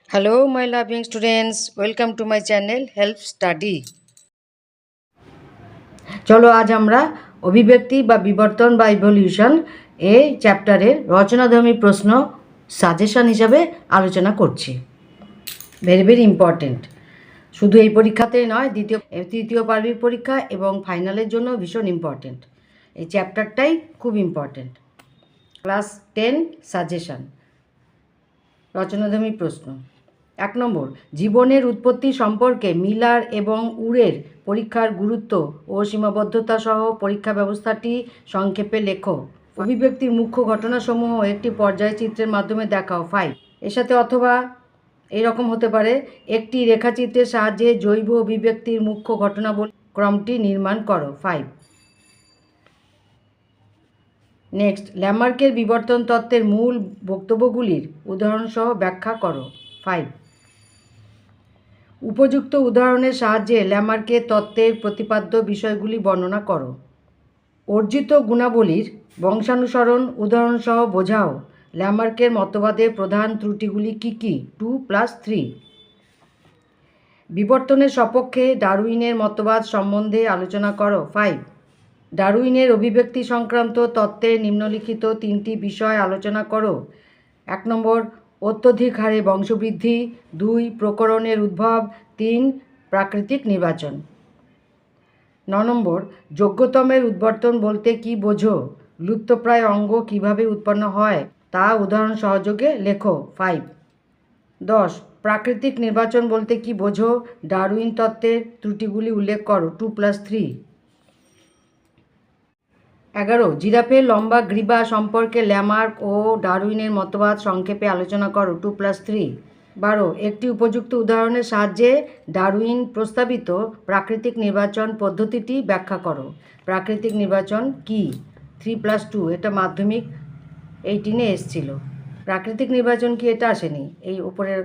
Hello, my loving students. Welcome to my channel Help Study. চলো আজ আমরা অভিব্যক্তি বা বিবর্তন বা ইভলিউশন এই চ্যাপ্টারের রচনাধর্মী প্রশ্ন সাজেশন হিসাবে আলোচনা করছি। ভেরি ভেরি ইম্পর্টেন্ট, শুধু এই পরীক্ষাতেই নয়, তৃতীয় পার্বিক পরীক্ষা এবং ফাইনালের জন্য ভীষণ ইম্পর্টেন্ট। এই চ্যাপ্টারটাই খুব ইম্পর্টেন্ট। ক্লাস 10 সাজেশন, রচনাধর্মী প্রশ্ন। 1 নম্বর, জীবনের উৎপত্তি সম্পর্কে মিলার এবং উরের পরীক্ষার গুরুত্ব ও সীমাবদ্ধতা সহ পরীক্ষা ব্যবস্থাটি সংক্ষেপে লেখো। অভিব্যক্তির মুখ্য ঘটনাসমূহ একটি পর্যায়চিত্রের মাধ্যমে দেখাও। 5, এর সাথে অথবা এরকম হতে পারে, একটি রেখাচিত্রের সাহায্যে জৈব অভিব্যক্তির মুখ্য ঘটনাবলী ক্রমটি নির্মাণ করো। 5। নেক্সট, ল্যামার্কের বিবর্তন তত্ত্বের মূল বক্তব্যগুলির উদাহরণসহ ব্যাখ্যা করো। 5। উপযুক্ত উদাহরণের সাহায্যে ল্যামার্কের তত্ত্বের প্রতিপাদ্য বিষয়গুলি বর্ণনা করো। অর্জিত গুণাবলীর বংশানুসরণ উদাহরণসহ বোঝাও। ল্যামার্কের মতবাদের প্রধান ত্রুটিগুলি কী কী? 2+3। বিবর্তনের সপক্ষে ডারউইনের মতবাদ সম্বন্ধে আলোচনা করো। 5। ডারউইনের অভিব্যক্তি সংক্রান্ত তত্ত্বের নিম্নলিখিত 3টি বিষয় আলোচনা করো। 1 নম্বর, অত্যধিক হারে বংশবৃদ্ধি। 2, প্রকরণের উদ্ভব। 3, প্রাকৃতিক নির্বাচন। 9 নম্বর, যোগ্যতমের উদ্বর্তন বলতে কি বোঝো? লুপ্তপ্রায় অঙ্গ কিভাবে উৎপন্ন হয় তা উদাহরণ সহযোগে লেখো। 5। 10, প্রাকৃতিক নির্বাচন বলতে কি বোঝো? ডারউইন তত্ত্বের ত্রুটিগুলি উল্লেখ করো। 2+3। 11, জিরাফের লম্বা গ্রীবা সম্পর্কে ল্যামার্ক ও ডারউইনের মতবাদ সংক্ষেপে আলোচনা করো। 2+3। 12, একটি উপযুক্ত উদাহরণের সাহায্যে ডারউইন প্রস্তাবিত প্রাকৃতিক নির্বাচন পদ্ধতিটি ব্যাখ্যা করো। প্রাকৃতিক নির্বাচন কি? 3+2। এটা মাধ্যমিক 18-এ এসেছিল। প্রাকৃতিক নির্বাচন কি এটা আসেনি, এই উপরের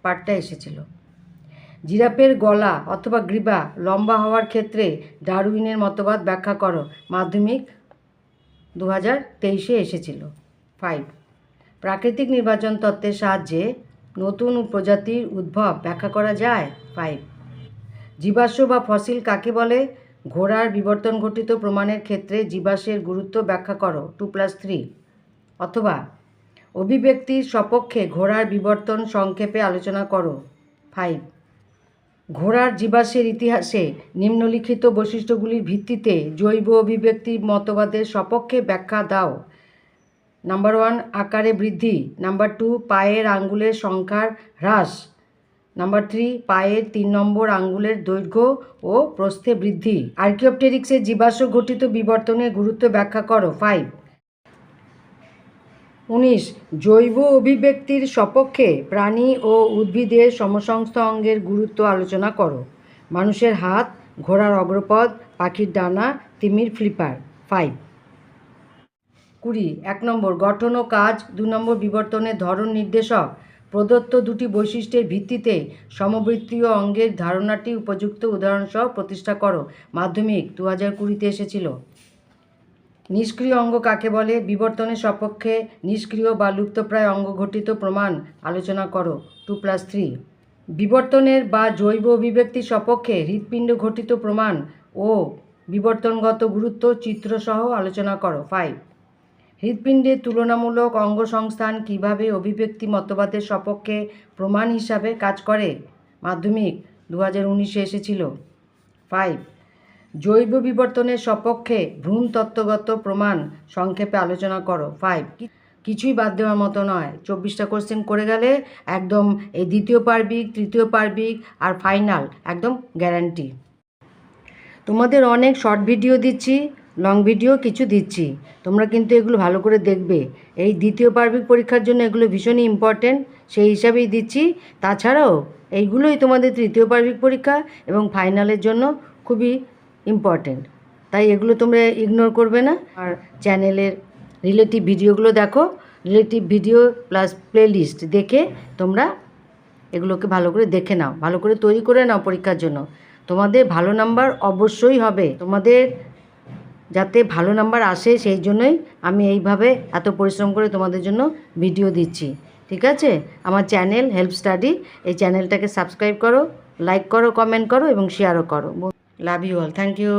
পার্টটা এসেছিল। জিরাফের গলা অথবা গ্রীবা লম্বা হওয়ার ক্ষেত্রে ডারউইনের মতবাদ ব্যাখ্যা করো। মাধ্যমিক 2023-এ এসেছিল। 5, প্রাকৃতিক নির্বাচন তত্ত্বের সাহায্যে নতুন প্রজাতির উদ্ভব ব্যাখ্যা করা যায়। 5, জীবাশ্ম বা ফসিল কাকে বলে? ঘোড়ার বিবর্তন ঘটিত প্রমাণের ক্ষেত্রে জীবাশ্মের গুরুত্ব ব্যাখ্যা করো। 2+3। অথবা অভিব্যক্তির সপক্ষে ঘোড়ার বিবর্তন সংক্ষেপে আলোচনা করো। 5, ঘোড়ার জীবাশ্মের ইতিহাসে নিম্নলিখিত বৈশিষ্ট্যগুলির ভিত্তিতে জৈব অভিব্যক্তির মতবাদের সপক্ষে ব্যাখ্যা দাও। নাম্বার 1, আকারে বৃদ্ধি। নাম্বার 2, পায়ের আঙ্গুলের সংখ্যার হ্রাস। নাম্বার 3, পায়ের 3 নম্বর আঙ্গুলের দৈর্ঘ্য ও প্রস্থে বৃদ্ধি। আর্কিওপটেরিক্সের জীবাশ্ম ঘটিত বিবর্তনের গুরুত্ব ব্যাখ্যা করো। 5। 19, জৈব অভিব্যক্তির সপক্ষে প্রাণী ও উদ্ভিদের সমসংস্থ অঙ্গের গুরুত্ব আলোচনা করো। মানুষের হাত, ঘোড়ার অগ্রপদ, পাখির ডানা, তিমির ফ্লিপার। 5। 20, 1 নম্বর, গঠন ও কাজ। 2 নম্বর, বিবর্তনের ধরন নির্দেশক। প্রদত্ত দুটি বৈশিষ্ট্যের ভিত্তিতে সমবৃত্তীয় অঙ্গের ধারণাটি উপযুক্ত উদাহরণসহ প্রতিষ্ঠা করো। মাধ্যমিক 2020-তে এসেছিল। নিষ্ক্রিয় অঙ্গ কাকে বলে? বিবর্তনের সপক্ষে নিষ্ক্রিয় বা লুপ্তপ্রায় অঙ্গ ঘটিত প্রমাণ আলোচনা করো। 2+3। বিবর্তনের বা জৈব অভিব্যক্তির সপক্ষে হৃৎপিণ্ড ঘটিত প্রমাণ ও বিবর্তনগত গুরুত্ব চিত্রসহ আলোচনা করো। 5, হৃৎপিণ্ডের তুলনামূলক অঙ্গসংস্থান কিভাবে অভিব্যক্তি মতবাদের সপক্ষে প্রমাণ হিসাবে কাজ করে? মাধ্যমিক 2019-এ এসেছিল। 5, জৈব বিবর্তনের সপক্ষে ভ্রূণ তত্ত্বগত প্রমাণ সংক্ষেপে আলোচনা করো। 5, কিছুই বাদ দেওয়ার মতো নয়। 24টা কোশ্চেন করে গেলে একদম এই দ্বিতীয় পার্বিক, তৃতীয় পার্বিক আর ফাইনাল একদম গ্যারান্টি। তোমাদের অনেক শর্ট ভিডিও দিচ্ছি, লং ভিডিও কিছু দিচ্ছি, তোমরা কিন্তু এগুলো ভালো করে দেখবে। এই দ্বিতীয় পার্বিক পরীক্ষার জন্য এগুলো ভীষণই ইম্পর্টেন্ট, সেই হিসাবেই দিচ্ছি। তাছাড়াও এইগুলোই তোমাদের তৃতীয় পার্বিক পরীক্ষা এবং ফাইনালের জন্য খুবই ইম্পর্টেন্ট, তাই এগুলো তোমরা ইগনোর করবে না। আর চ্যানেলের রিলেটিভ ভিডিওগুলো দেখো, রিলেটিভ ভিডিও প্লাস প্লেলিস্ট দেখে তোমরা এগুলোকে ভালো করে দেখে নাও, ভালো করে তৈরি করে নাও পরীক্ষার জন্য। তোমাদের ভালো নাম্বার অবশ্যই হবে, তোমাদের যাতে ভালো নাম্বার আসে সেই জন্যই আমি এইভাবে এত পরিশ্রম করে তোমাদের জন্য ভিডিও দিচ্ছি। ঠিক আছে? আমার চ্যানেল হেল্প স্টাডি, এই চ্যানেলটাকে সাবস্ক্রাইব করো, লাইক করো, কমেন্ট করো এবং শেয়ারও করো। Love you all, thank you.